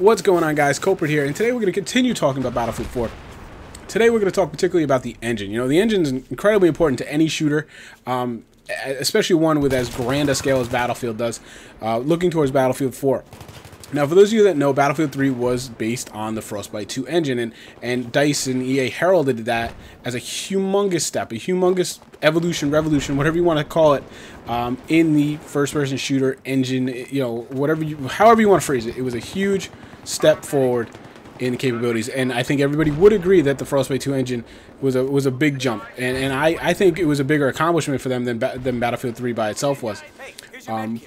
What's going on, guys? Kulprit here, and today we're going to continue talking about Battlefield 4. Today we're going to talk particularly about the engine. You know, the engine is incredibly important to any shooter, especially one with as grand a scale as Battlefield does, looking towards Battlefield 4. Now, for those of you that know, Battlefield 3 was based on the Frostbite 2 engine, and DICE and EA heralded that as a humongous step, a humongous evolution, revolution, whatever you want to call it, in the first-person shooter engine, you know, however you want to phrase it. It was a huge step forward in capabilities, and I think everybody would agree that the Frostbite 2 engine was a big jump, and I think it was a bigger accomplishment for them than Battlefield 3 by itself was.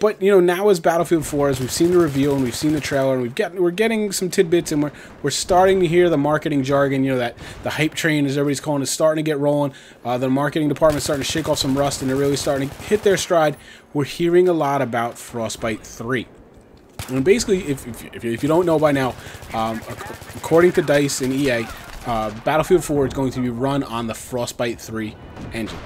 But you know, now as Battlefield 4, as we've seen the reveal and we've seen the trailer, and we're getting some tidbits, and we're starting to hear the marketing jargon. You know, that the hype train, as everybody's calling it, is starting to get rolling. The marketing department's starting to shake off some rust, and they're really starting to hit their stride. We're hearing a lot about Frostbite 3. And basically, if you don't know by now, according to DICE and EA, Battlefield 4 is going to be run on the Frostbite 3 engine.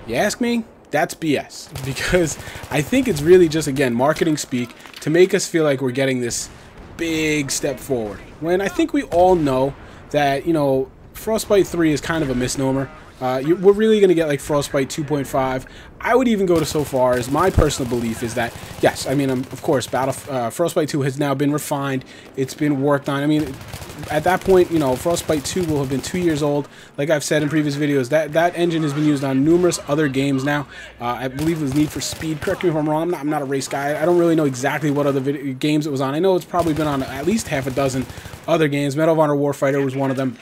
You ask me? That's BS, because I think it's really just, again, marketing speak to make us feel like we're getting this big step forward. When I think we all know that, you know, Frostbite 3 is kind of a misnomer. We're really going to get like Frostbite 2.5. I would even go to so far as my personal belief is that, yes, I mean, of course, Frostbite 2 has now been refined. It's been worked on. I mean, at that point, you know, Frostbite 2 will have been 2 years old. Like I've said in previous videos, that engine has been used on numerous other games now. I believe it was Need for Speed. Correct me if I'm wrong. I'm not a race guy. I don't really know exactly what other games it was on. I know it's probably been on at least half a dozen other games. Medal of Honor Warfighter was one of them.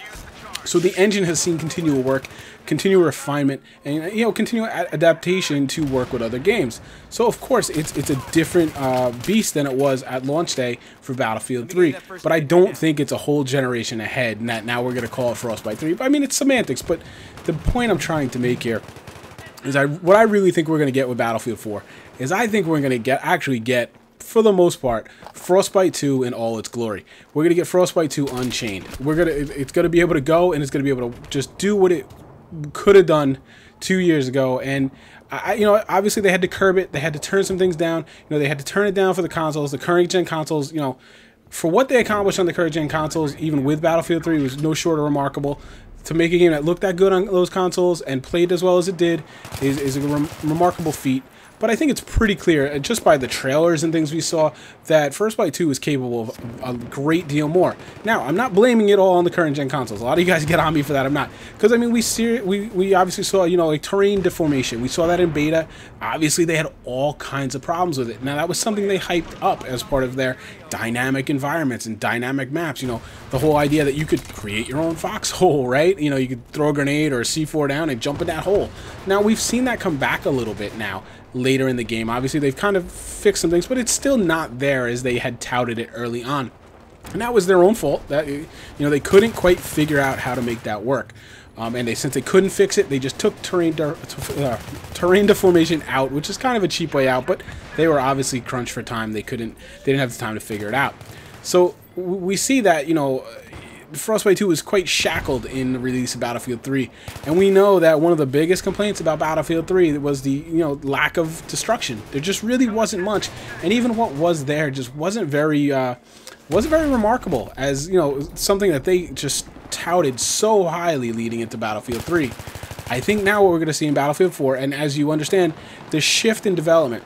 So the engine has seen continual work, continual refinement, and, you know, continual adaptation to work with other games. So of course it's a different beast than it was at launch day for Battlefield 3. But I don't think it's a whole generation ahead, and that now we're going to call it Frostbite 3. But I mean, it's semantics. But the point I'm trying to make here is what I really think we're going to get with Battlefield 4 is I think we're going to actually get, for the most part, Frostbite 2 in all its glory. We're gonna get Frostbite 2 Unchained. It's gonna be able to go, and it's gonna be able to just do what it could have done 2 years ago. And you know, obviously they had to curb it. They had to turn some things down. You know, they had to turn it down for the consoles, the current gen consoles. You know, for what they accomplished on the current gen consoles, even with Battlefield 3, was no short of remarkable. To make a game that looked that good on those consoles and played as well as it did is a remarkable feat. But I think it's pretty clear, just by the trailers and things we saw, that Frostbite 2 is capable of a great deal more. Now, I'm not blaming it all on the current gen consoles. A lot of you guys get on me for that. I'm not, because I mean, we obviously saw, you know, like terrain deformation. We saw that in beta. Obviously, they had all kinds of problems with it. Now, that was something they hyped up as part of their dynamic environments and dynamic maps. You know, the whole idea that you could create your own foxhole, right? You know, you could throw a grenade or a C4 down and jump in that hole. Now, we've seen that come back a little bit now, later in the game. Obviously, they've kind of fixed some things, but it's still not there as they had touted it early on. And that was their own fault. That, you know, they couldn't quite figure out how to make that work. And since they couldn't fix it, they just took terrain deformation out, which is kind of a cheap way out, but they were obviously crunched for time. They didn't have the time to figure it out. So we see that, you know, Frostbite 2 was quite shackled in the release of Battlefield 3, and we know that one of the biggest complaints about Battlefield 3 was the, you know, lack of destruction. There just really wasn't much, and even what was there just wasn't very remarkable, as, you know, something that they just touted so highly leading into Battlefield 3. I think now what we're going to see in Battlefield 4, and as you understand, the shift in development,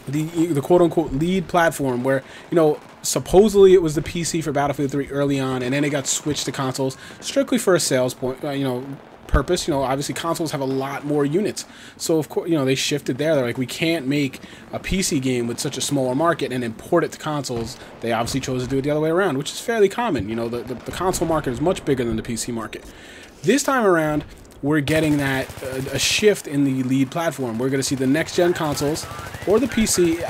the quote-unquote lead platform, where, you know, supposedly it was the PC for Battlefield 3 early on, and then it got switched to consoles strictly for a sales point, you know, purpose. You know, obviously consoles have a lot more units, so of course, you know, they shifted there. They're like, we can't make a PC game with such a smaller market and import it to consoles. They obviously chose to do it the other way around, which is fairly common. You know, the console market is much bigger than the PC market. This time around, we're getting that a shift in the lead platform. We're going to see the next gen consoles or the PC.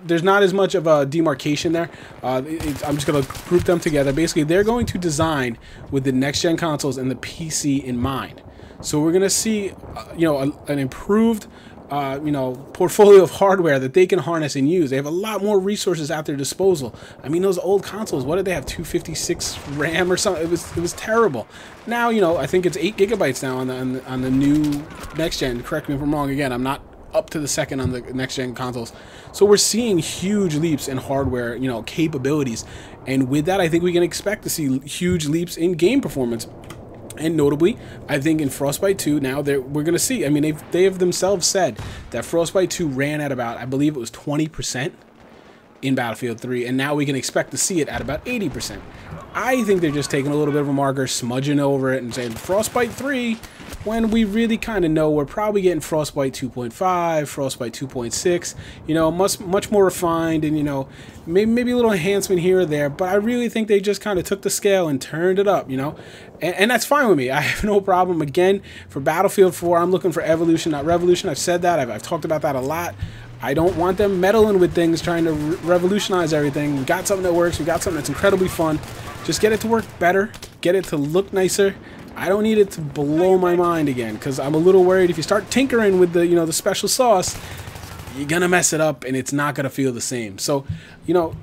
There's not as much of a demarcation there. I'm just going to group them together. Basically, they're going to design with the next gen consoles and the PC in mind. So we're going to see, you know, an improved, you know, portfolio of hardware that they can harness and use. They have a lot more resources at their disposal. I mean, those old consoles, what did they have, 256 RAM or something? It was terrible. Now, you know, I think it's 8 gigabytes now on the new next gen. Correct me if I'm wrong. Again, I'm not up to the second on the next gen consoles. So we're seeing huge leaps in hardware, you know, capabilities, and with that, I think we can expect to see huge leaps in game performance. And notably, I think in Frostbite 2 now we're going to see. I mean, they have themselves said that Frostbite 2 ran at about, I believe it was 20% in Battlefield 3, and now we can expect to see it at about 80%. I think they're just taking a little bit of a marker, smudging over it, and saying Frostbite 3, when we really kind of know we're probably getting Frostbite 2.5, Frostbite 2.6, you know, much more refined, and, you know, maybe a little enhancement here or there, but I really think they just kind of took the scale and turned it up, you know, and that's fine with me. I have no problem. Again, for Battlefield 4, I'm looking for evolution, not revolution. I've said that. I've talked about that a lot. I don't want them meddling with things, trying to revolutionize everything. We got something that works. We got something that's incredibly fun. Just get it to work better. Get it to look nicer. I don't need it to blow my mind again, because I'm a little worried if you start tinkering with the, you know, the special sauce, you're gonna mess it up and it's not gonna feel the same. So, you know,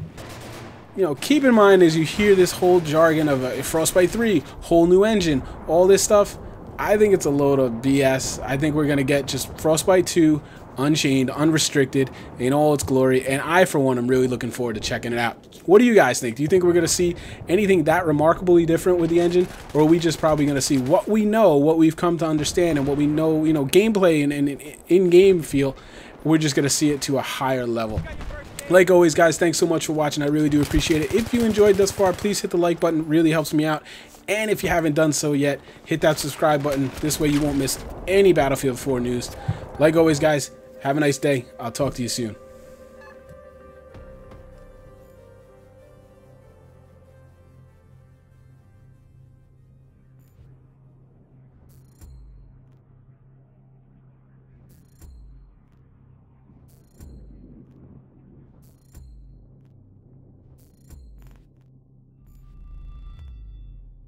keep in mind as you hear this whole jargon of Frostbite 3, whole new engine, all this stuff. I think it's a load of BS. I think we're gonna get just Frostbite 2. Unchained, unrestricted, in all its glory, and I, for one, am really looking forward to checking it out. What do you guys think? Do you think we're going to see anything that remarkably different with the engine, or are we just probably going to see what we know, what we've come to understand, and what we know, you know, gameplay and in-game feel? We're just going to see it to a higher level. Like always, guys, thanks so much for watching. I really do appreciate it. If you enjoyed thus far, please hit the like button. It really helps me out. And if you haven't done so yet, hit that subscribe button. This way you won't miss any Battlefield 4 news. Like always, guys, have a nice day. I'll talk to you soon.